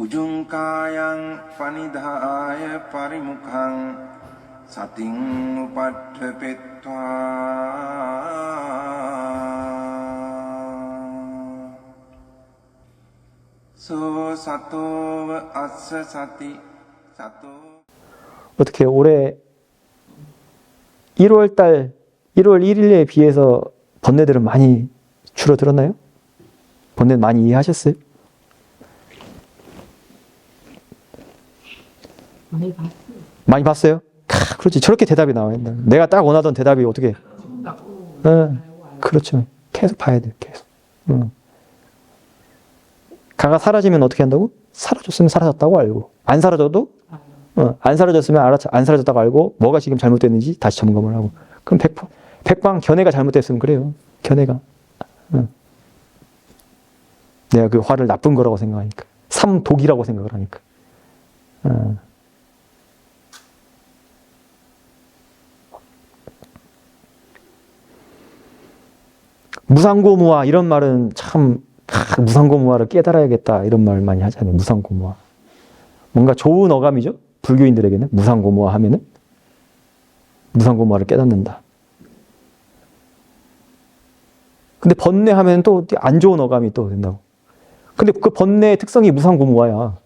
උජුංකායං පනිදාය පරිමුඛං සතින් උපට්ඨපෙත්වා 소 사토ව අස්ස සති සතෝ. 어떻게 올해 1월 1일에 비해서 번뇌들은 많이 줄어들었나요? 번뇌 많이 이해하셨어요? 많이 봤어요? 그렇지. 저렇게 대답이 나와요. 내가 딱 원하던 대답이 어떻게? 그렇죠. 계속 봐야 돼요. 계속. 가가 사라지면 어떻게 한다고? 사라졌으면 사라졌다고 알고, 안 사라져도 안 사라졌으면 안 사라졌다고 알고, 뭐가 지금 잘못됐는지 다시 점검을 하고. 그럼 백방 견해가 잘못됐으면 그래요. 견해가. 내가 그 화를 나쁜 거라고 생각하니까, 삼독이라고 생각을 하니까. 무상고무화 이런 말은 참, 무상고무화를 깨달아야겠다 이런 말 많이 하잖아요. 무상고무화. 뭔가 좋은 어감이죠. 불교인들에게는 무상고무화 하면은 무상고무화를 깨닫는다. 근데 번뇌하면 또 안 좋은 어감이 또 된다고. 근데 그 번뇌의 특성이 무상고무화야.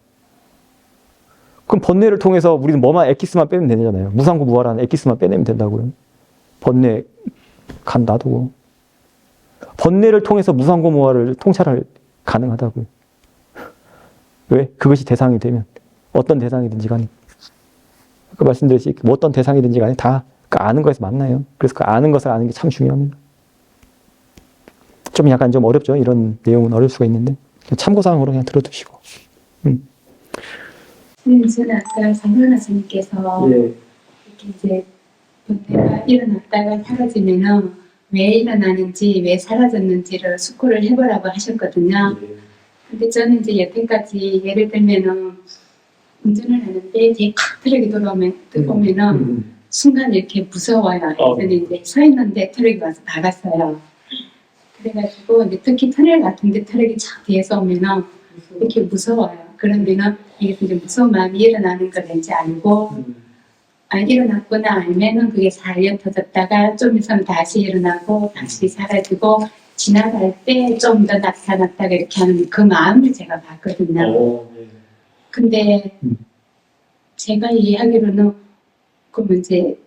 그럼 번뇌를 통해서 우리는 뭐만 엑기스만 빼면 되잖아요. 무상고무화라는 엑기스만 빼내면 된다고요. 번뇌 간 놔두고. 번뇌를 통해서 무상고무화를 통찰할 가능하다고요. 왜? 그것이 대상이 되면 어떤 대상이든지 간에 그 말씀드렸듯이 뭐 어떤 대상이든지 간에 다 그 아는 것에서 만나요. 그래서 그 아는 것을 아는 게 참 중요합니다. 좀 약간 좀 어렵죠. 이런 내용은 어려울 수가 있는데 참고사항으로 그냥 들어두시고. 저는 아까 장관아 스님께서 이렇게 이제 번뇌가 일어났다가 사라지면은 왜 일어나는지 왜 사라졌는지를 숙고를 해보라고 하셨거든요. 근데 저는 이제 여태까지 예를 들면은 운전을 하는데 되게 칵 트럭이 들어오면은 순간 이렇게 무서워요. 저는 이제 서 있는데 트럭이 와서 박았어요. 그래가지고 이제 특히 터널 같은데 트럭이 착 뒤에서 오면은 이렇게 무서워요. 그런데는 이게 이제 무서운 마음이 일어나는 걸 이제 알고 일어났구나 알면은 그게 살려 터졌다가 좀 있으면 다시 일어나고 다시 사라지고 지나갈 때 좀 더 나타났다가 이렇게 하는 그 마음을 제가 봤거든요. 근데 제가 이해하기로는 그러면 이제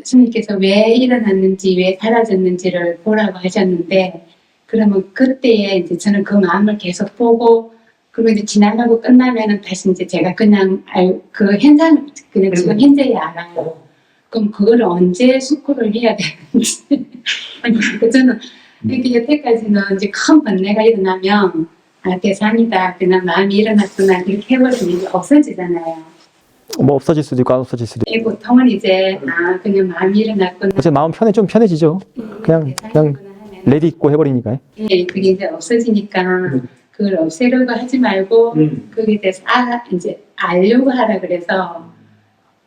스님께서 왜 일어났는지 왜 사라졌는지를 보라고 하셨는데 그러면 그때에 이제 저는 그 마음을 계속 보고 그리고 이제 지나가고 끝나면은 다시 이제 제가 그냥 그 현상 그냥 지금 현재에 알아요. 그럼 그거를 언제 숙고를 해야 되는지. 그러니까 저는 이렇게 여태까지는 이제 큰 번뇌가 일어나면 대상이다. 그냥 마음이 일어났구나. 그렇게 해버리면 이제 없어지잖아요. 뭐 없어질 수도 있고 안 없어질 수도 있고. 보통은 이제 그냥 마음이 일어났구나. 이제 마음 좀 편해지죠. 그냥 레디 있고 해버리니까요. 예, 그게 이제 없어지니까 그걸 없애려고 하지 말고 그게 대해서 이제 알려고 하라 그래서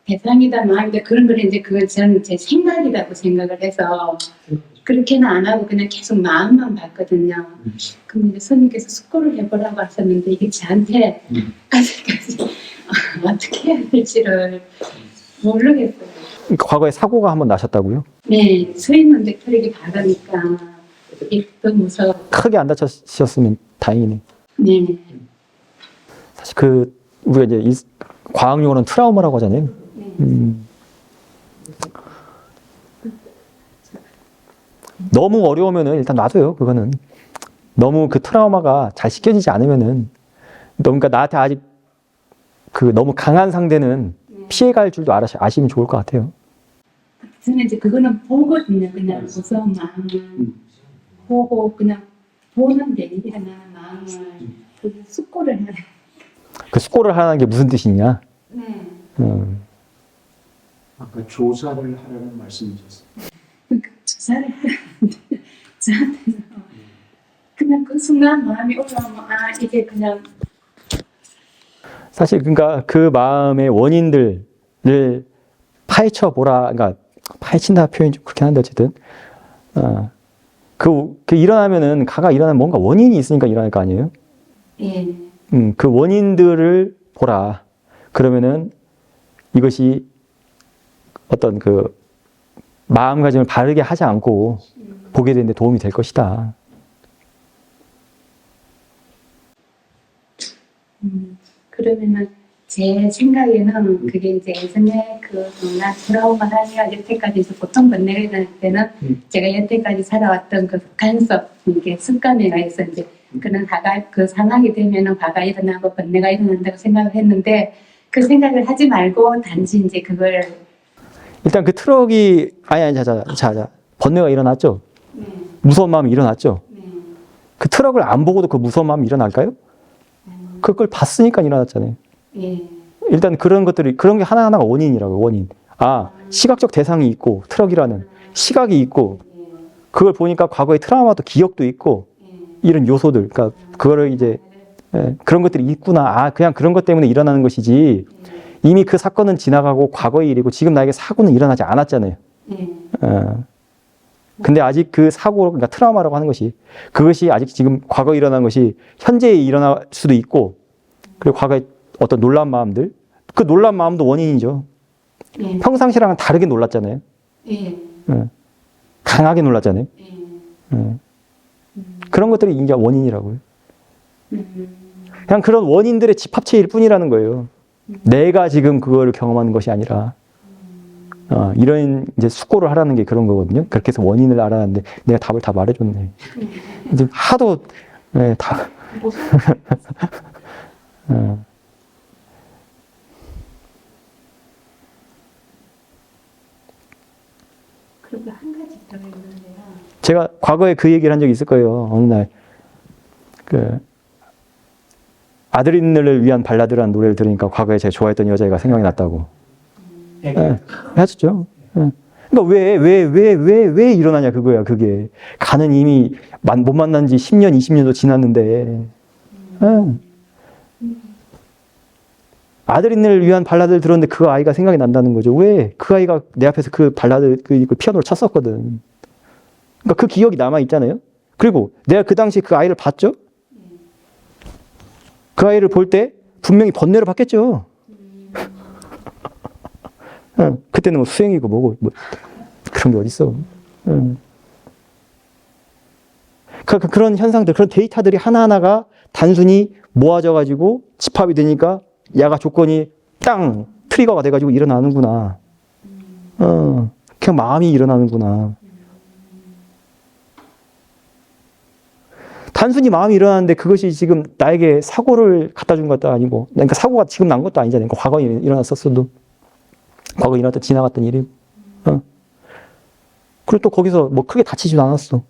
대상이다 마음이다 그런 걸 이제 그건 저는 제 생각이라고 생각을 해서 그렇게는 안 하고 그냥 계속 마음만 봤거든요. 그럼 이제 스님께서 숙고를 해보라고 하셨는데 이게 저한테 아직까지 어떻게 해야 될지를 모르겠어요. 과거에 사고가 한번 나셨다고요? 네, 서 있는데 트럭이 박으니까 이게 더 무서워. 크게 안 다치셨으면 다행이네. 네. 사실 우리가 이제 과학용어로는 트라우마라고 하잖아요. 너무 어려우면은 일단 놔둬요. 그거는 너무 그 트라우마가 잘 식혀지지 않으면은 그러니까 나한테 아직 너무 강한 상대는 피해갈 줄도 아시면 좋을 것 같아요. 저는 이제 그거는 보거든요. 그냥 무서운 마음을 보고 그냥 보는데 일어나는 마음을 그 숙고를 해야 돼요. 그 숙고를 하는 게 무슨 뜻이냐? 네. 아까 조사를 하라는 말씀이셨어요. 그러니까 조사를 하는데 저한테는 그냥 그 순간 마음이 올라오면 이게 그냥 사실 그러니까 그 마음의 원인들을 파헤쳐 보라. 그러니까 파헤친다 표현이 좀 그렇긴 한데 어쨌든 그 일어나면은 가가 일어나면 뭔가 원인이 있으니까 일어날 거 아니에요? 예. 그 원인들을 보라. 그러면은 이것이 어떤 그 마음가짐을 바르게 하지 않고 보게 되는데 도움이 될 것이다. 그러면은 제 생각에는 그게 이제 예전에 그 나 트라우마나 여태까지 보통 번뇌가 일어날 때는 제가 여태까지 살아왔던 그 간섭, 이게 습관에 의해서 이제 그런 그 상황이 되면은 화가 일어나고 번뇌가 일어난다고 생각을 했는데 그 생각을 하지 말고 단지 이제 그걸 일단 그 트럭이 아니 자 번뇌가 일어났죠. 네, 무서운 마음이 일어났죠. 네, 그 트럭을 안 보고도 그 무서운 마음이 일어날까요? 그걸 봤으니까 일어났잖아요. 예, 일단 그런 게 하나하나가 원인이라고요, 원인. 시각적 대상이 있고, 트럭이라는 시각이 있고, 그걸 보니까 과거의 트라우마도 기억도 있고, 이런 요소들. 그러니까, 그거를 이제, 그런 것들이 있구나. 그냥 그런 것 때문에 일어나는 것이지, 이미 그 사건은 지나가고 과거의 일이고, 지금 나에게 사고는 일어나지 않았잖아요. 근데 아직 그 사고, 그러니까 트라우마라고 하는 것이, 그것이 아직 지금 과거에 일어난 것이 현재에 일어날 수도 있고, 그리고 과거에 어떤 놀란 마음들, 그 놀란 마음도 원인이죠. 예, 평상시랑은 다르게 놀랐잖아요. 예, 강하게 놀랐잖아요. 예, 그런 것들이 이제 원인이라고요. 그냥 그런 원인들의 집합체일 뿐이라는 거예요. 내가 지금 그거를 경험하는 것이 아니라, 이런 이제 숙고를 하라는 게 그런 거거든요. 그렇게 해서 원인을 알아놨는데 내가 답을 다 말해줬네. 이제 하도 다. 그리고 한 가지 더 있는데요. 제가 과거에 그 얘기를 한 적이 있을 거예요. 어느 날 그 아드린을 위한 발라드라는 노래를 들으니까 과거에 제가 좋아했던 여자애가 생각이 났다고. 하셨죠. 그러니까 왜 일어나냐 그거야. 그게 가는 이미 못 만난 지 10년, 20년도 지났는데. 아드린을 위한 발라드를 들었는데 그 아이가 생각이 난다는 거죠. 왜? 그 아이가 내 앞에서 그 발라드, 그 피아노를 쳤었거든. 그러니까 그 기억이 남아있잖아요. 그리고 내가 그 당시 그 아이를 봤죠? 그 아이를 볼 때 분명히 번뇌를 봤겠죠. 그때는 뭐 수행이고 뭐고, 그런 게 어딨어. 그런 현상들, 그런 데이터들이 하나하나가 단순히 모아져가지고 집합이 되니까 야가 조건이 땅 트리거가 돼가지고 일어나는구나. 그냥 마음이 일어나는구나. 단순히 마음이 일어나는데 그것이 지금 나에게 사고를 갖다 준 것도 아니고, 그러니까 사고가 지금 난 것도 아니잖아요. 그러니까 과거에 일어났었어도, 과거에 일어났던 지나갔던 일이고. 그리고 또 거기서 뭐 크게 다치지도 않았어.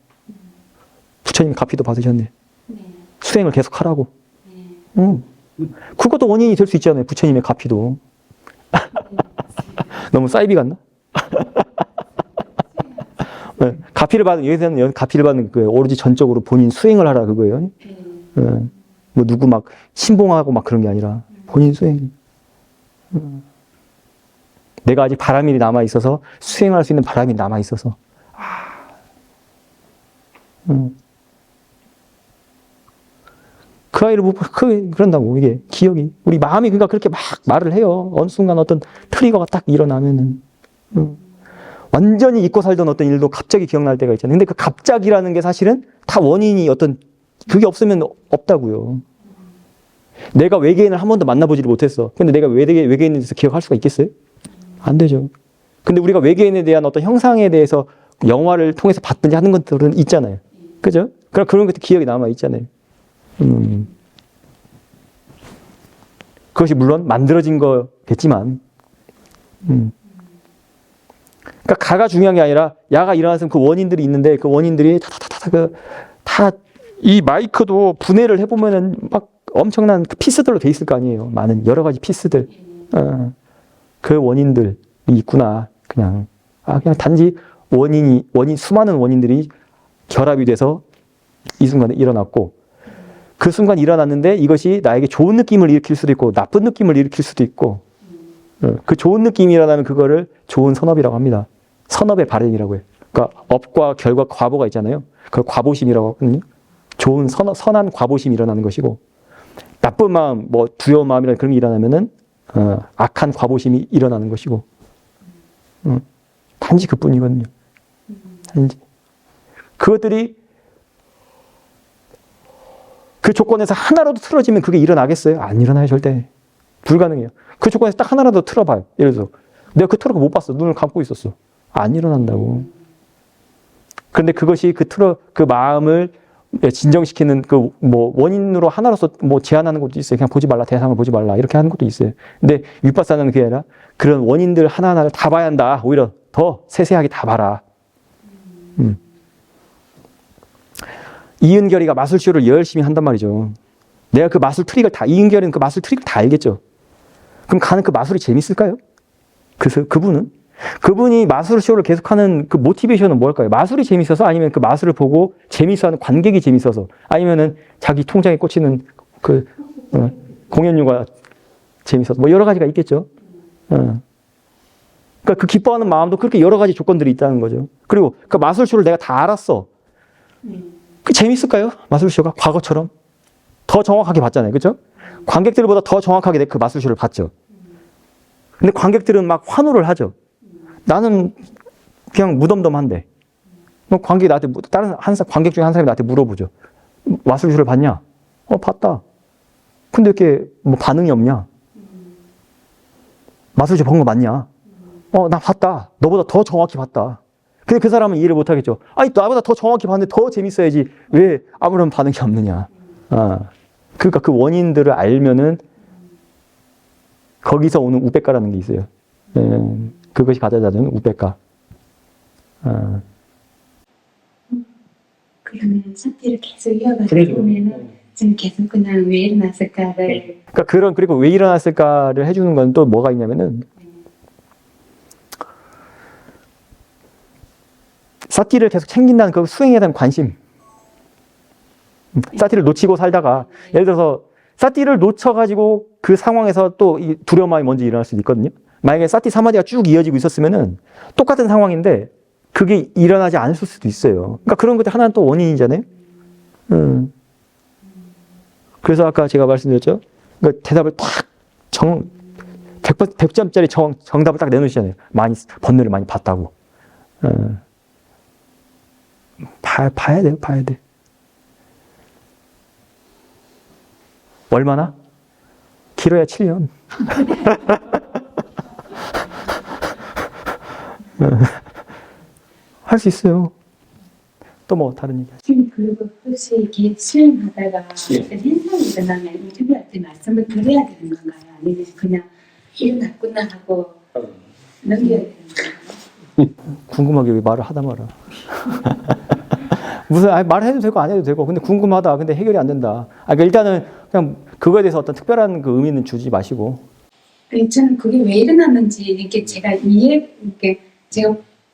부처님이 가피도 받으셨네. 수행을 계속 하라고. 그것도 원인이 될 수 있잖아요. 부처님의 가피도. 너무 사이비 같나? 가피를 받은, 여기서는 가피를 받는 그 오로지 전적으로 본인 수행을 하라 그거예요. 뭐 누구 막 신봉하고 막 그런 게 아니라 본인 수행. 내가 아직 바람이 남아 있어서 수행할 수 있는 바람이 남아 있어서. 그 아이를 그런다고, 이게 기억이. 우리 마음이 그러니까 그렇게 막 말을 해요. 어느 순간 어떤 트리거가 딱 일어나면은. 완전히 잊고 살던 어떤 일도 갑자기 기억날 때가 있잖아요. 근데 그 갑자기라는 게 사실은 다 원인이 어떤, 그게 없으면 없다고요. 내가 외계인을 한 번도 만나보지를 못했어. 근데 내가 외계인에 대해서 기억할 수가 있겠어요? 안 되죠. 근데 우리가 외계인에 대한 어떤 형상에 대해서 영화를 통해서 봤든지 하는 것들은 있잖아요. 그죠? 그럼 그런 것도 기억이 남아 있잖아요. 그것이 물론 만들어진 거겠지만, 그러니까 가가 중요한 게 아니라 야가 일어나서 그 원인들이 있는데 그 원인들이 다 이 마이크도 분해를 해보면은 막 엄청난 피스들로 돼 있을 거 아니에요. 많은 여러 가지 피스들. 그 원인들이 있구나. 그냥 단지 수많은 원인들이 결합이 돼서 이 순간에 일어났고, 그 순간 일어났는데 이것이 나에게 좋은 느낌을 일으킬 수도 있고 나쁜 느낌을 일으킬 수도 있고, 그 좋은 느낌이 일어나면 그거를 좋은 선업이라고 합니다. 선업의 발현이라고 해요. 그러니까 업과 결과 과보가 있잖아요. 그걸 과보심이라고 하거든요. 좋은 선한 과보심이 일어나는 것이고, 나쁜 마음, 뭐 두려운 마음이라는 그런 게 일어나면은 악한 과보심이 일어나는 것이고, 단지 그뿐이거든요. 단지 그것들이 그 조건에서 하나라도 틀어지면 그게 일어나겠어요? 안 일어나요, 절대. 불가능해요. 그 조건에서 딱 하나라도 틀어봐요. 예를 들어서 내가 그 틀어가 못 봤어. 눈을 감고 있었어. 안 일어난다고. 그런데 그것이 그 마음을 진정시키는 그 뭐 원인으로 하나로서 뭐 제한하는 것도 있어요. 그냥 보지 말라, 대상을 보지 말라 이렇게 하는 것도 있어요. 근데 윗바사는 그게 아니라 그런 원인들 하나하나를 다 봐야 한다. 오히려 더 세세하게 다 봐라. 이은결이가 마술쇼를 열심히 한단 말이죠. 내가 그 마술 트릭을 이은결이는 그 마술 트릭을 다 알겠죠. 그럼 가는 그 마술이 재밌을까요? 그래서 그분이 마술쇼를 계속하는 그 모티베이션은 뭘까요? 마술이 재밌어서 아니면 그 마술을 보고 재밌어하는 관객이 재밌어서 아니면은 자기 통장에 꽂히는 그 공연료가 재밌어서 뭐 여러 가지가 있겠죠. 그러니까 그 기뻐하는 마음도 그렇게 여러 가지 조건들이 있다는 거죠. 그리고 그 마술쇼를 내가 다 알았어. 그 재밌을까요? 마술쇼가 과거처럼 더 정확하게 봤잖아요, 그렇죠? 관객들보다 더 정확하게 그 마술쇼를 봤죠. 근데 관객들은 막 환호를 하죠. 나는 그냥 무덤덤한데. 관객이 나한테 관객 중에 한 사람이 나한테 물어보죠. 마술쇼를 봤냐? 봤다. 근데 이렇게 뭐 반응이 없냐? 마술쇼 본 거 맞냐? 나 봤다. 너보다 더 정확히 봤다. 근데 그 사람은 이해를 못 하겠죠. 아니, 나보다 더 정확히 봤는데 더 재밌어야지. 왜 아무런 반응이 없느냐. 그러니까 그 원인들을 알면은 거기서 오는 우백가라는 게 있어요. 그것이 가져다주는 우백가. 그러면 사태를 계속 이어가다 보면은 지금 계속 그냥 왜 일어났을까를. 그러니까 그리고 왜 일어났을까를 해주는 건 또 뭐가 있냐면은 사티를 계속 챙긴다는 그 수행에 대한 관심. 사티를 놓치고 살다가 예를 들어서 사티를 놓쳐가지고 그 상황에서 또 두려운 마음이 먼저 일어날 수도 있거든요. 만약에 사티 사마디가 쭉 이어지고 있었으면은 똑같은 상황인데 그게 일어나지 않을 수도 있어요. 그러니까 그런 것들 하나는 또 원인이잖아요. 그래서 아까 제가 말씀드렸죠. 그러니까 대답을 딱 100점짜리 정답을 딱 내놓으시잖아요. 번뇌를 많이 봤다고. 봐야 돼요, 봐야 돼. 얼마나? 길어야 7년. 할 수 있어요. 또 뭐 다른 얘기 하시죠? 그리고 혹시 이렇게 수행하다가 어떤 현상이 일어나면 인터뷰할 말씀을 드려야 되는 건가요? 아니면 그냥 일어났구나 하고 넘겨야 되는 건가요? 궁금하게 왜 말을 하다 말아. 말해도 되고 안 해도 되고 근데 궁금하다. 근데 해결이 안 된다. 그러니까 일단은 그냥 그거에 대해서 어떤 특별한 그 의미는 주지 마시고. 저는 그게 왜 일어났는지 이렇게 제가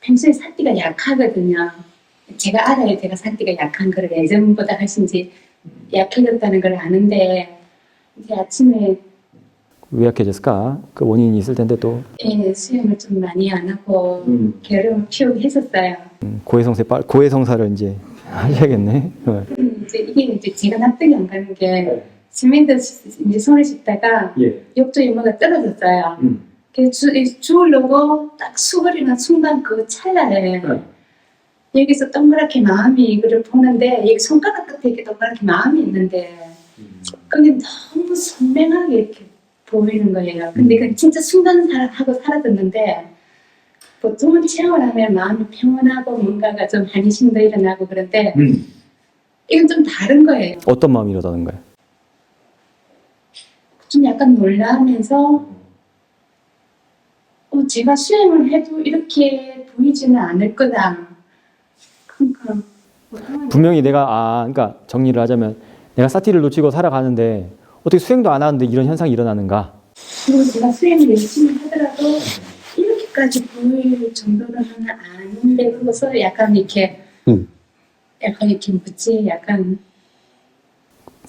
평소에 사띠가 약하거든요. 제가 알아요. 제가 사띠가 약한 거를 예전보다 훨씬 약해졌다는 걸 아는데 이제 아침에 왜 약해졌을까? 그 원인이 있을 텐데 또. 수영을 좀 많이 안 하고 게으름을 피우게 했었어요. 고해성사를 이제 하셔야겠네. 이게 제가 납득이 안 가는 게 시멘트 이제 손을 씻다가 욕조 이모가 떨어졌어요. 그래서 주우려고 딱 수그리는 순간 그 찰나에 여기서 동그랗게 마음이 이거를 보는데 여기 손가락 끝에 이렇게 동그랗게 마음이 있는데 그게 너무 선명하게 이렇게 보이는 거예요. 근데 이건 진짜 순간하고 사라졌는데 보통은 체험을 하면 마음이 평온하고 뭔가가 좀 한심도 일어나고 그런데 이건 좀 다른 거예요. 어떤 마음이 일어나는 거예요? 좀 약간 놀라면서 제가 수행을 해도 이렇게 보이지는 않을 거다. 그러니까 분명히 그러니까 정리를 하자면 내가 사티를 놓치고 살아가는데 어떻게 수행도 안 하는데 이런 현상이 일어나는가? 그리고 제가 수행을 열심히 하더라도 이렇게까지 보일 정도로는 아닌데 그것을 약간 이렇게 뭐지? 약간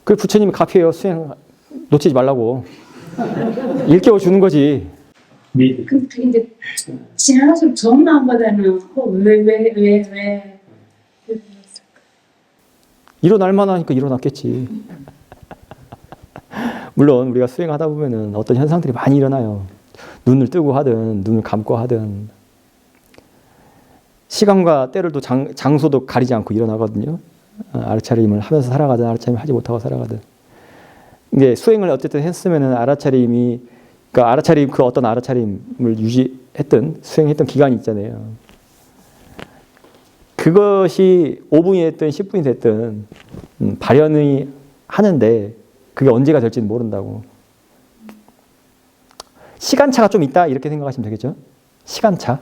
그 부처님이 가피해요. 수행 놓치지 말라고. 일깨워 주는 거지. 근데 그게 이제 지나갈수록 좋은 마음보다는 왜 일어날 만하니까 일어났겠지. 물론 우리가 수행하다 보면은 어떤 현상들이 많이 일어나요. 눈을 뜨고 하든 눈을 감고 하든 시간과 때를 또 장소도 가리지 않고 일어나거든요. 알아차림을 하면서 살아가든 알아차림을 하지 못하고 살아가든. 이게 수행을 어쨌든 했으면은 알아차림이 그러니까 알아차림 그 어떤 알아차림을 유지했던 수행했던 기간이 있잖아요. 그것이 5분이 됐든 10분이 됐든 발현이 하는데 그게 언제가 될지는 모른다고. 시간차가 좀 있다 이렇게 생각하시면 되겠죠. 시간차.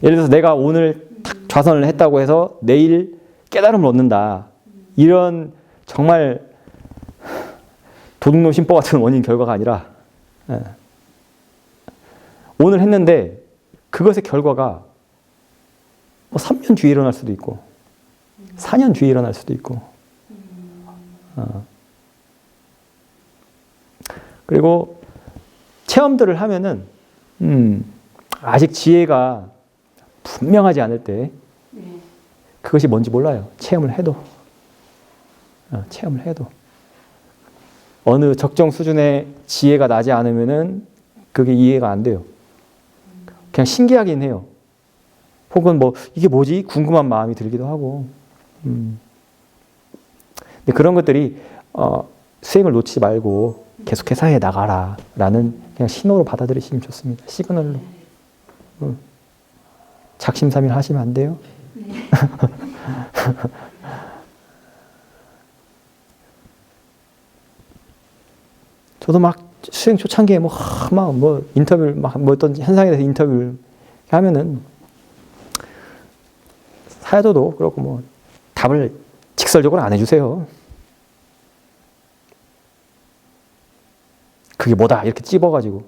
예를 들어서 내가 오늘 탁 좌선을 했다고 해서 내일 깨달음을 얻는다. 이런 정말 도둑놈 심보 같은 원인 결과가 아니라 오늘 했는데 그것의 결과가 뭐 3년 뒤에 일어날 수도 있고 4년 뒤에 일어날 수도 있고 그리고 체험들을 하면은 아직 지혜가 분명하지 않을 때 그것이 뭔지 몰라요. 체험을 해도 어느 적정 수준의 지혜가 나지 않으면은 그게 이해가 안 돼요. 그냥 신기하긴 해요. 혹은 뭐 이게 뭐지 궁금한 마음이 들기도 하고. 근데 그런 것들이 수행을 놓치지 말고 계속해서 해 나가라라는 그냥 신호로 받아들이시면 좋습니다. 시그널로. 작심삼일 하시면 안 돼요. 네. 저도 막 수행 초창기에 뭐 인터뷰를 뭐 어떤 현상에 대해서 인터뷰를 하면은 사야도도 그렇고 뭐 답을 직설적으로 안 해주세요. 그게 뭐다 이렇게 찝어가지고.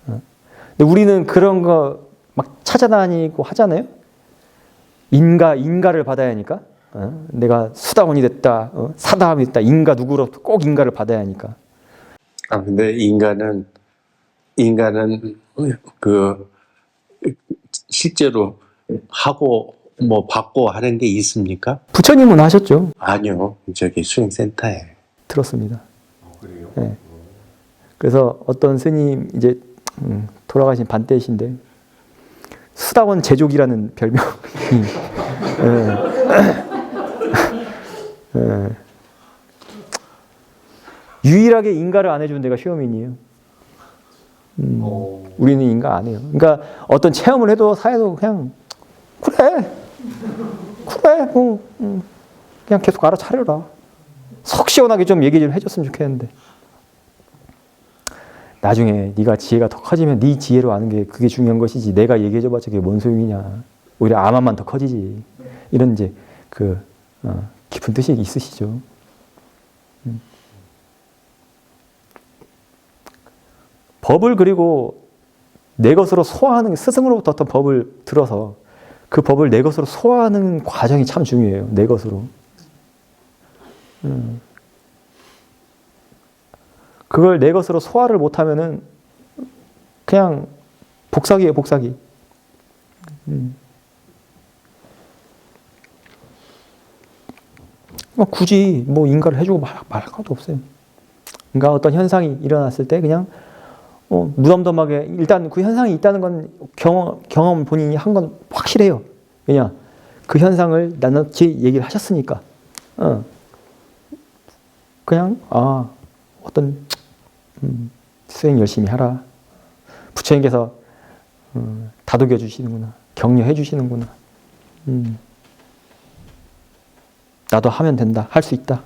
근데 우리는 그런 거 막 찾아다니고 하잖아요. 인가를 받아야 하니까. 내가 수다원이 됐다, 사다함이 됐다, 인가 누구로부터 꼭 인가를 받아야 하니까. 근데 인간은 그 실제로 하고 뭐 받고 하는 게 있습니까? 부처님은 하셨죠? 아니요, 저기 수행센터에. 들었습니다. 그래요? 네. 그래서 어떤 스님 이제 돌아가신 반대이신데 수다원 제족이라는 별명이 유일하게 인가를 안 해주는 데가 시어민이에요. 우리는 인가 안 해요. 그러니까 어떤 체험을 해도 사회도 그냥 그래 뭐 그냥 계속 알아차려라. 속 시원하게 좀 얘기 좀 해줬으면 좋겠는데 나중에 네가 지혜가 더 커지면 네 지혜로 아는 게 그게 중요한 것이지 내가 얘기해줘봤자 그게 뭔 소용이냐. 오히려 암만 더 커지지. 이런 이제 그 깊은 뜻이 있으시죠. 법을 그리고 내 것으로 소화하는 스승으로부터 어떤 법을 들어서 그 법을 내 것으로 소화하는 과정이 참 중요해요. 내 것으로. 그걸 내 것으로 소화를 못하면은 그냥 복사기예요, 복사기. 굳이 뭐 인가를 해주고 말할 것도 없어요. 그러니까 어떤 현상이 일어났을 때 그냥 무덤덤하게 일단 그 현상이 있다는 건 경험 본인이 한 건 확실해요. 왜냐 그 현상을 낱낱이 얘기를 하셨으니까. 그냥 어떤 수행 열심히 하라. 부처님께서 다독여 주시는구나. 격려해 주시는구나. 나도 하면 된다. 할 수 있다.